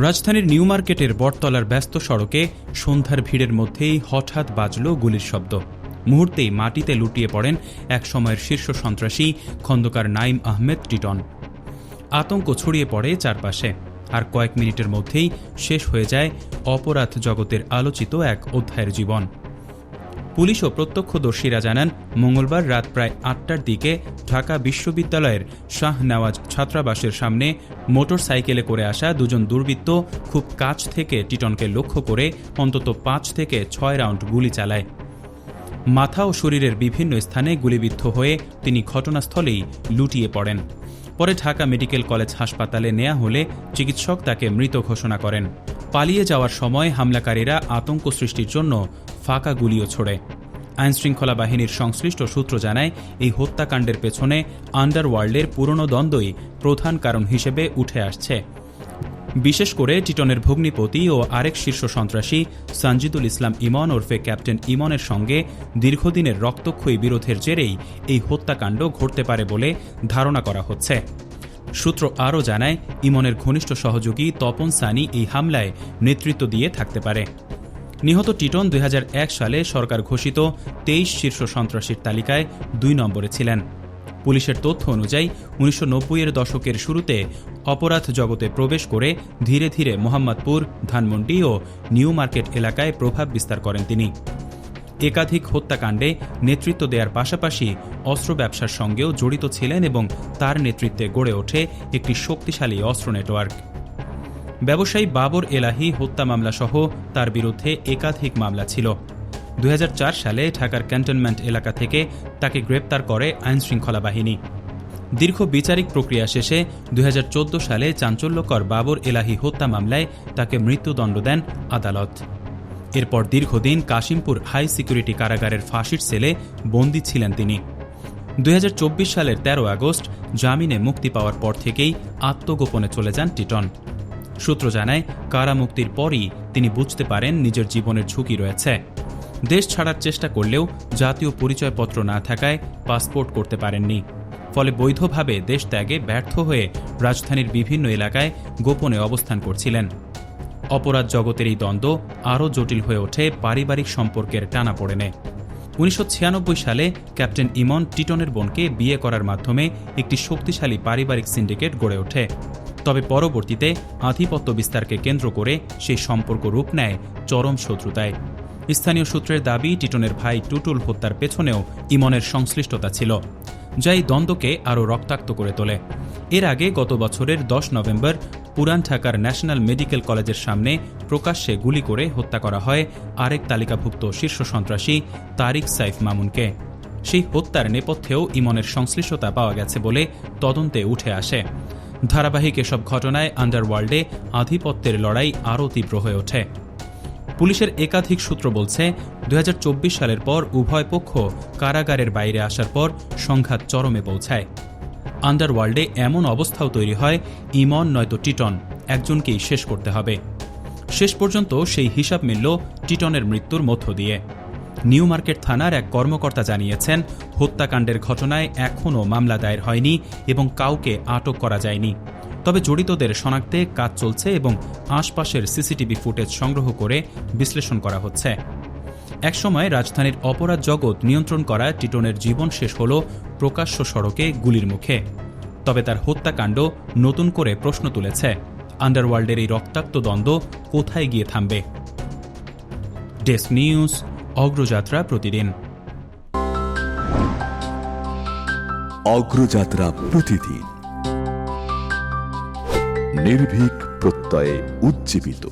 রাজধানীর নিউ মার্কেটের বটতলার ব্যস্ত সড়কে সন্ধ্যার ভিড়ের মধ্যেই হঠাৎ বাজল গুলির শব্দ। মুহূর্তেই মাটিতে লুটিয়ে পড়েন একসময়ের শীর্ষ সন্ত্রাসী খন্দকার নাঈম আহমেদ টিটন। আতঙ্ক ছড়িয়ে পড়ে চারপাশে, আর কয়েক মিনিটের মধ্যেই শেষ হয়ে যায় অপরাধ জগতের আলোচিত এক অধ্যায়ের জীবন। পুলিশ ও প্রত্যক্ষদর্শীরা জানান, মঙ্গলবার রাত প্রায় ৮টার দিকে ঢাকা বিশ্ববিদ্যালয়ের শাহ নেওয়াজ ছাত্রাবাসের সামনে মোটর সাইকেলে করে আসা দুজন দুর্বৃত্ত খুব কাছ থেকে টিটনকে লক্ষ্য করে অন্তত ৫ থেকে ৬ রাউন্ড গুলি চালায়। মাথা ও শরীরের বিভিন্ন স্থানে গুলিবিদ্ধ হয়ে তিনি ঘটনাস্থলেই লুটিয়ে পড়েন। পরে ঢাকা মেডিকেল কলেজ হাসপাতালে নেওয়া হলে চিকিৎসক তাকে মৃত ঘোষণা করেন। পালিয়ে যাওয়ার সময় হামলাকারীরা আতঙ্ক সৃষ্টির জন্য ফাঁকা গুলিও ছোড়ে। আইনশৃঙ্খলা বাহিনীর সংশ্লিষ্ট সূত্র জানায়, এই হত্যাকাণ্ডের পেছনে আন্ডারওয়ার্ল্ডের পুরনো দ্বন্দ্বই প্রধান কারণ হিসেবে উঠে আসছে। বিশেষ করে টিটনের ভগ্নিপতি ও আরেক শীর্ষ সন্ত্রাসী সানজিদুল ইসলাম ইমন ওরফে ক্যাপ্টেন ইমনের সঙ্গে দীর্ঘদিনের রক্তক্ষয়ী বিরোধের জেরেই এই হত্যাকাণ্ড ঘটতে পারে বলে ধারণা করা হচ্ছে। সূত্র আরও জানায়, ইমনের ঘনিষ্ঠ সহযোগী তপন সানি এই হামলায় নেতৃত্ব দিয়ে থাকতে পারে। নিহত টিটন ২০০১ সালে সরকার ঘোষিত ২৩ শীর্ষ সন্ত্রাসীর তালিকায় ২ নম্বরে ছিলেন। পুলিশের তথ্য অনুযায়ী ১৯৯০-এর দশকের শুরুতে অপরাধ জগতে প্রবেশ করে ধীরে ধীরে মোহাম্মদপুর, ধানমন্ডি ও নিউ মার্কেট এলাকায় প্রভাব বিস্তার করেন তিনি। একাধিক হত্যাকাণ্ডে নেতৃত্ব দেওয়ার পাশাপাশি অস্ত্র ব্যবসার সঙ্গেও জড়িত ছিলেন এবং তার নেতৃত্বে গড়ে ওঠে একটি শক্তিশালী অস্ত্র নেটওয়ার্ক। ব্যবসায়ী বাবর এলাহি হত্যা মামলাসহ তার বিরুদ্ধে একাধিক মামলা ছিল। ২০০৪ সালে ঢাকার ক্যান্টনমেন্ট এলাকা থেকে তাকে গ্রেপ্তার করে আইনশৃঙ্খলা বাহিনী। দীর্ঘ বিচারিক প্রক্রিয়া শেষে ২০১৪ সালে চাঞ্চল্যকর বাবর এলাহি হত্যা মামলায় তাকে মৃত্যুদণ্ড দেন আদালত। এরপর দীর্ঘদিন কাশিমপুর হাই সিকিউরিটি কারাগারের ফাঁসির সেলে বন্দী ছিলেন তিনি। ২০২৪ সালের ১৩ আগস্ট জামিনে মুক্তি পাওয়ার পর থেকেই আত্মগোপনে চলে যান টিটন। সূত্র জানায়, কারামুক্তির পরই তিনি বুঝতে পারেন নিজের জীবনের ঝুঁকি রয়েছে। দেশ ছাড়ার চেষ্টা করলেও জাতীয় পরিচয়পত্র না থাকায় পাসপোর্ট করতে পারেননি। ফলে বৈধভাবে দেশ ত্যাগে ব্যর্থ হয়ে রাজধানীর বিভিন্ন এলাকায় গোপনে অবস্থান করছিলেন। অপরাধ জগতের এই দ্বন্দ্ব আরও জটিল হয়ে ওঠে পারিবারিক সম্পর্কের টানাপোড়েনে। ১৯৯৬ সালে ক্যাপ্টেন ইমন টিটনের বোনকে বিয়ে করার মাধ্যমে একটি শক্তিশালী পারিবারিক সিন্ডিকেট গড়ে ওঠে। তবে পরবর্তীতে আধিপত্য বিস্তারকে কেন্দ্র করে সেই সম্পর্ক রূপ নেয় চরম শত্রুতায়। স্থানীয় সূত্রের দাবি, টিটনের ভাই টুটুল হত্যার পেছনেও ইমনের সংশ্লিষ্টতা ছিল, যা এই দ্বন্দ্বকে আরও রক্তাক্ত করে তোলে। এর আগে গত বছরের ১০ নভেম্বর পুরান ঢাকার ন্যাশনাল মেডিকেল কলেজের সামনে প্রকাশ্যে গুলি করে হত্যা করা হয় আরেক তালিকাভুক্ত শীর্ষ সন্ত্রাসী তারিক সাইফ মামুনকে। সেই হত্যার নেপথ্যেও ইমনের সংশ্লিষ্টতা পাওয়া গেছে বলে তদন্তে উঠে আসে। ধারাবাহিক এসব ঘটনায় আন্ডারওয়ার্ল্ডে আধিপত্যের লড়াই আরও তীব্র হয়ে ওঠে। পুলিশের একাধিক সূত্র বলছে, ২০২৪ সালের পর উভয় পক্ষ কারাগারের বাইরে আসার পর সংঘাত চরমে পৌঁছায়। আন্ডারওয়ার্ল্ডে এমন অবস্থাও তৈরি হয়, ইমন নয়তো টিটন, একজনকেই শেষ করতে হবে। শেষ পর্যন্ত সেই হিসাব মিলল টিটনের মৃত্যুর মধ্য দিয়ে। নিউ মার্কেট থানার এক কর্মকর্তা জানিয়েছেন, হত্যাকাণ্ডের ঘটনায় এখনও মামলা দায়ের হয়নি এবং কাউকে আটক করা যায়নি। তবে জড়িতদের শনাক্তে কাজ চলছে এবং আশপাশের সিসিটিভি ফুটেজ সংগ্রহ করে বিশ্লেষণ করা হচ্ছে। একসময় রাজধানীর অপরাধ জগৎ নিয়ন্ত্রণ করা টিটনের জীবন শেষ হল প্রকাশ্য সড়কে গুলির মুখে। তবে তার হত্যাকাণ্ড নতুন করে প্রশ্ন তুলেছে, আন্ডারওয়ার্ল্ডের এই রক্তাক্ত দ্বন্দ্ব কোথায় গিয়ে থামবে? ডেস্ক নিউজ, অগ্রযাত্রা প্রতিদিন। অগ্রযাত্রা প্রতিদিন, নির্ভীক প্রত্যয়ে উজ্জীবিত।